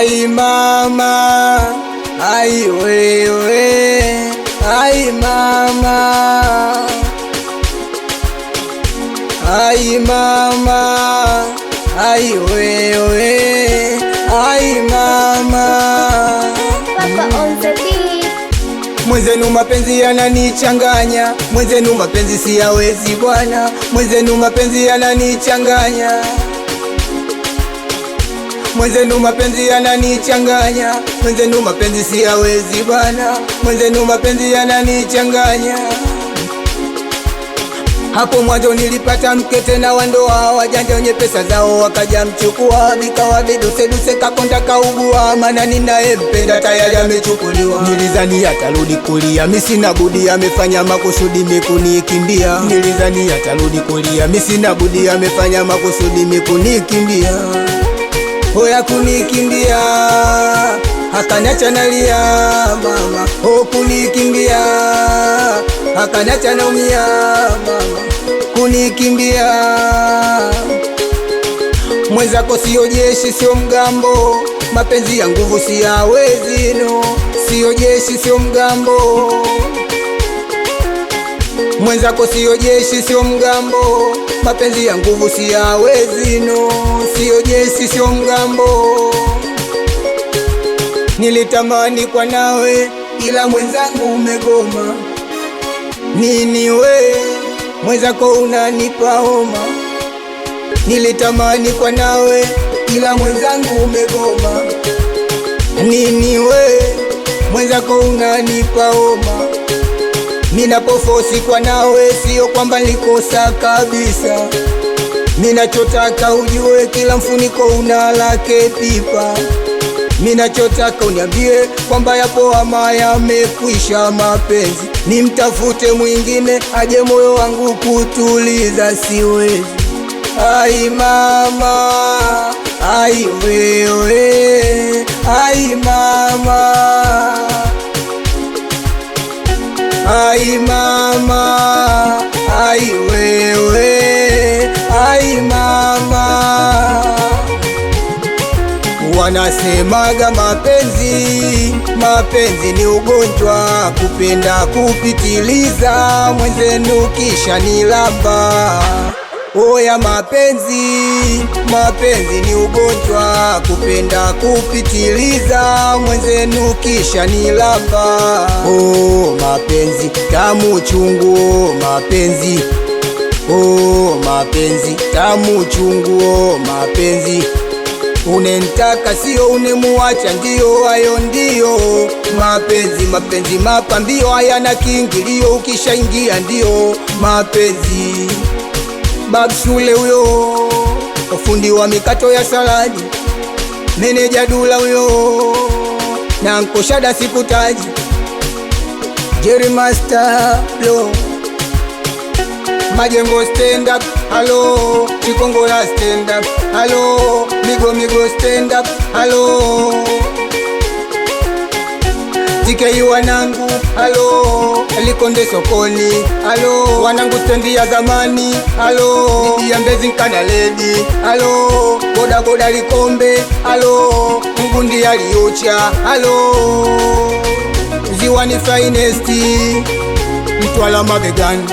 Ai mama, ai wewe, ai mama, ai mama, ai wewe, ai mama. Papa on the beat. Mwenzenu mapenzi yananichanganya, mwenzenu mapenzi siyawezi bwana, mwenzenu mapenzi yananichanganya, mwenzenu mapenzi yananichanganya, mwenzenu mapenzi siyawezi bwana, mwenzenu mapenzi yananichanganya. Hapo mwanzo nilipata mke tena wa ndoa, wajanja wenye pesa zao wakaja mchukua, vikawa viduse kakonda kaugua, maana ninayempenda tayari amechukuliwa. Nilizani atarudi kulia, mimi sina budi, amefanya makusudi mikunikimbia. Nilizani atarudi kulia, mimi sina budi, amefanya makusudi mikunikimbia. Hoya kunikimbia, akaniacha nalia mama. Ho kunikimbia, akaniacha naumia mama. Kunikimbia, mwenzako sio jeshi sio mgambo, mapenzi ya nguvu siyawezi no. Sio jeshi sio mgambo, mwenzako sio jeshi sio mgambo, mapenzi ya nguvu siyawezi no. Sio jeshi sio mgambo. Nilitamani kwa nawe ila mwenzangu umegoma. Nini we mwenzako unanipa homa. Nilitamani kwa nawe ila mwenzangu umegoma. Nini we mwenzako unanipa homa. Minapofosi kwa nawe sio kwamba nilikosa kabisa. Minachotaka ujue kila mfuniko una lake pipa. Minachotaka uniambie kwamba yapo ama yamekwisha mapenzi. Nimtafute mwingine aje moyo wangu kutuliza siwezi. Ai mama, ai wewe, ai mama, ai mama, ai wewe, ai mama. Wanasemaga mapenzi ni ugonjwa, kupenda kupitiliza, mwenzenu kisha nilamba. Oya mapenzi ni ugonjwa, kupenda kupitiliza, mwenzenu kisha nilamba. Oh mapenzi tamu chungu, mapenzi oh mapenzi tamu chungu, oh mapenzi. Unentaka sio unemuacha ndio, hayo ndio mapenzi mapambio hayana kiingilio, ukishaingia ndio mapenzi. Babu shule huyo, ufundi wa mikato ya saladi, meneja Dula huyo, na nkoshada sikutaji, Jerry Master Blow, Majengo stand up, hello, Chikongola stand up, hello, Migo stand up, hello, TK wanangu, hello, Likonde sokoni, hello, wanangu stendi ya zamani, hello, Didi ya Mbezi nkana lady, hello, boda Likombe, hello, Mgundi ya Liocha, hello, Ziwani finest, Mtwala mabegani.